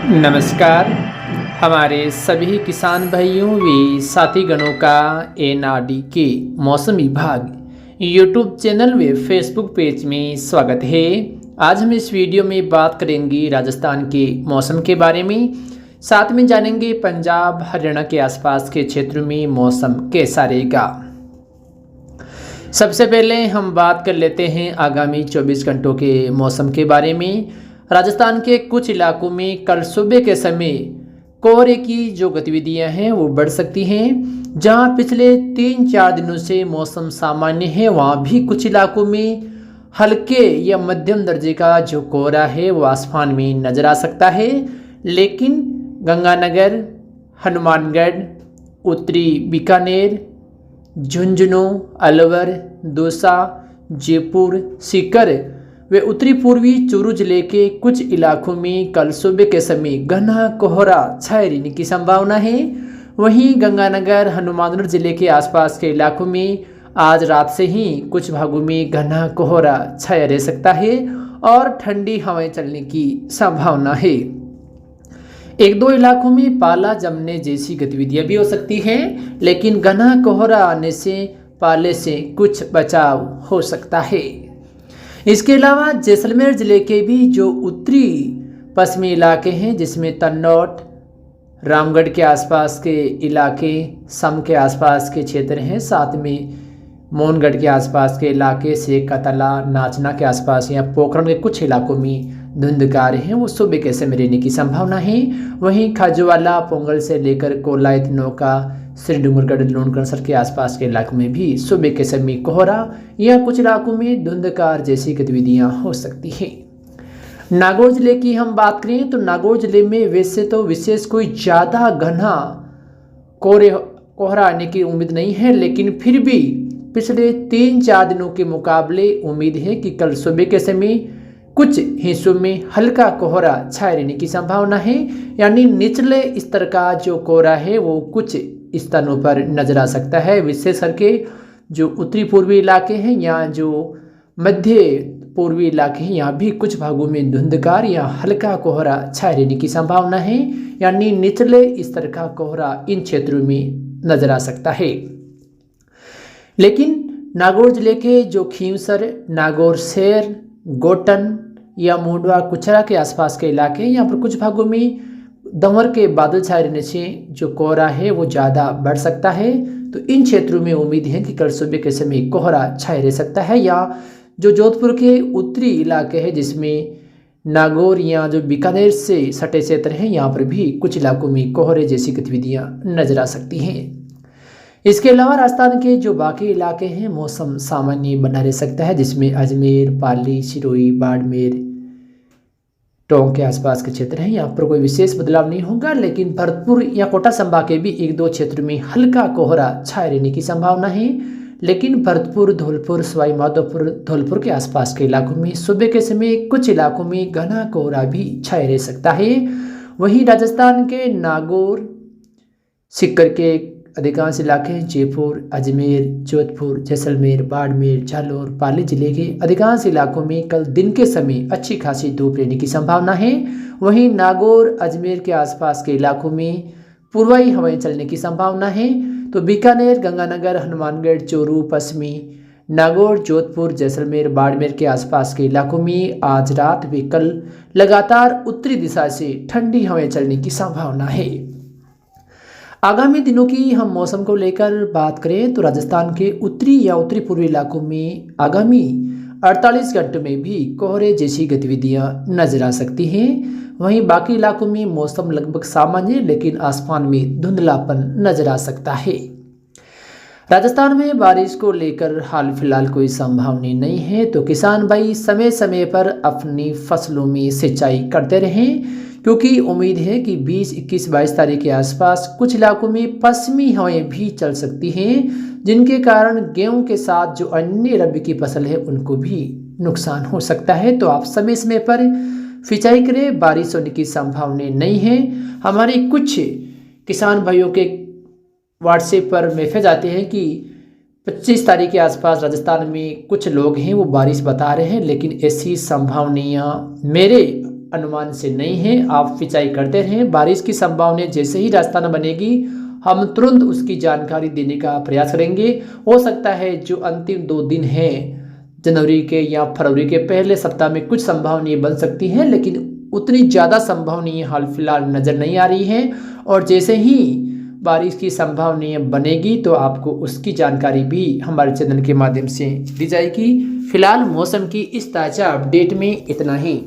नमस्कार। हमारे सभी किसान भाइयों व साथीगणों का एनआरडी के मौसम विभाग यूट्यूब चैनल व फेसबुक पेज में स्वागत है। आज हम इस वीडियो में बात करेंगे राजस्थान के मौसम के बारे में, साथ में जानेंगे पंजाब हरियाणा के आसपास के क्षेत्रों में मौसम कैसा रहेगा। सबसे पहले हम बात कर लेते हैं आगामी 24 घंटों के मौसम के बारे में। राजस्थान के कुछ इलाकों में कल सुबह के समय कोहरे की जो गतिविधियां हैं वो बढ़ सकती हैं। जहां पिछले 3-4 दिनों से मौसम सामान्य है, वहां भी कुछ इलाकों में हल्के या मध्यम दर्जे का जो कोहरा है वो आसमान में नजर आ सकता है। लेकिन गंगानगर, हनुमानगढ़, उत्तरी बीकानेर, झुंझुनू, अलवर, दौसा, जयपुर, सीकर वे उत्तरी पूर्वी चूरू जिले के कुछ इलाकों में कल सुबह के समय घना कोहरा छाए रहने की संभावना है। वहीं गंगानगर, हनुमानगढ़ जिले के आसपास के इलाकों में आज रात से ही कुछ भागों में घना कोहरा छाया रह सकता है और ठंडी हवाएं चलने की संभावना है। एक दो इलाकों में पाला जमने जैसी गतिविधियां भी हो सकती हैं, लेकिन घना कोहरा आने से पाले से कुछ बचाव हो सकता है। इसके अलावा जैसलमेर जिले के भी जो उत्तरी पश्चिमी इलाके हैं, जिसमें तन्नौट, रामगढ़ के आसपास के इलाके, सम के आसपास के क्षेत्र हैं, साथ में मोहनगढ़ के आसपास के इलाके, शेख कतला, नाचना के आसपास या पोखरण के कुछ इलाकों में धुंधकार हैं, वो सुबह के समय रहने की संभावना है। वहीं खाजूवाला, पोंगल से लेकर कोलायत, नौका, श्री डूंगरगढ़, लूणकरसर के आसपास के इलाकों में भी सुबह के समय कोहरा या कुछ इलाकों में धुंधकार जैसी गतिविधियां हो सकती हैं। नागौर जिले की हम बात करें तो नागौर जिले में वैसे तो विशेष कोई ज़्यादा घना कोहरा आने की उम्मीद नहीं है, लेकिन फिर भी पिछले 3-4 दिनों के मुकाबले उम्मीद है कि कल सुबह के समय कुछ हिस्सों में हल्का कोहरा छाए रहने की संभावना है। यानी निचले स्तर का जो कोहरा है वो कुछ स्थानों पर नजर आ सकता है। विशेष करके जो उत्तरी पूर्वी इलाके हैं या जो मध्य पूर्वी इलाके हैं, यहाँ भी कुछ भागों में धुंधकार या हल्का कोहरा छाए रहने की संभावना है। यानी निचले स्तर का कोहरा इन क्षेत्रों में नजर आ सकता है। लेकिन नागौर जिले के जो खींवसर, नागौर शहर, गोटन या मुंडवा, कुचरा के आसपास के इलाके, यहाँ पर कुछ भागों में दंवर के बादल छाए रहने से जो कोहरा है वो ज़्यादा बढ़ सकता है। तो इन क्षेत्रों में उम्मीद है कि कल सुबह के समय कोहरा छाए रह सकता है। या जो जोधपुर के उत्तरी इलाके हैं, जिसमें नागौर या जो बीकानेर से सटे क्षेत्र हैं, यहाँ पर भी कुछ इलाकों में कोहरे जैसी गतिविधियाँ नजर आ सकती हैं। इसके अलावा राजस्थान के जो बाकी इलाके हैं मौसम सामान्य बना रह सकता है, जिसमें अजमेर, पाली, सिरोही, बाड़मेर, टोंक के आसपास के क्षेत्र हैं। यहाँ पर कोई विशेष बदलाव नहीं होगा, लेकिन भरतपुर या कोटा संभाग के भी एक दो क्षेत्र में हल्का कोहरा छाए रहने की संभावना है। लेकिन भरतपुर, धौलपुर, सवाई माधोपुर, धौलपुर के आसपास के इलाकों में सुबह के समय कुछ इलाकों में घना कोहरा भी छाए रह सकता है। वहीं राजस्थान के नागौर, सीकर के अधिकांश इलाके, जयपुर, अजमेर, जोधपुर, जैसलमेर, बाड़मेर, जालौर, पाली जिले के अधिकांश इलाकों में कल दिन के समय अच्छी खासी धूप रहने की संभावना है। वहीं नागौर, अजमेर के आसपास के इलाकों में पूर्वाई हवाएं चलने की संभावना है। तो बीकानेर, गंगानगर, हनुमानगढ़, चूरू, पश्चिमी नागौर, जोधपुर, जैसलमेर, बाड़मेर के आसपास के इलाकों में आज रात व कल लगातार उत्तरी दिशा से ठंडी हवाएं चलने की संभावना है। आगामी दिनों की हम मौसम को लेकर बात करें तो राजस्थान के उत्तरी या उत्तरी पूर्वी इलाकों में आगामी 48 घंटों में भी कोहरे जैसी गतिविधियां नजर आ सकती हैं। वहीं बाकी इलाकों में मौसम लगभग सामान्य, लेकिन आसमान में धुंधलापन नजर आ सकता है। राजस्थान में बारिश को लेकर हाल फिलहाल कोई संभावना नहीं है, तो किसान भाई समय समय पर अपनी फसलों में सिंचाई करते रहें, क्योंकि उम्मीद है कि 20, 21, 22 तारीख के आसपास कुछ इलाकों में पश्चिमी हवाएं भी चल सकती हैं, जिनके कारण गेहूं के साथ जो अन्य रबी की फसल है उनको भी नुकसान हो सकता है। तो आप समय समय पर सिंचाई करें, बारिश होने की संभावना नहीं है। हमारे कुछ किसान भाइयों के व्हाट्सएप पर मैसेज आते हैं कि 25 तारीख के आसपास राजस्थान में कुछ लोग हैं वो बारिश बता रहे हैं, लेकिन ऐसी संभावनाएं मेरे अनुमान से नहीं है। आप सिंचाई करते रहें। बारिश की संभावना जैसे ही रास्ता न बनेगी हम तुरंत उसकी जानकारी देने का प्रयास करेंगे। हो सकता है जो अंतिम 2 दिन हैं जनवरी के या फरवरी के पहले सप्ताह में कुछ संभावनाएं बन सकती हैं, लेकिन उतनी ज़्यादा संभावनाएं हाल फिलहाल नज़र नहीं आ रही हैं। और जैसे ही बारिश की संभावनाएं बनेगी तो आपको उसकी जानकारी भी हमारे चैनल के माध्यम से दी जाएगी। फिलहाल मौसम की इस ताज़ा अपडेट में इतना ही।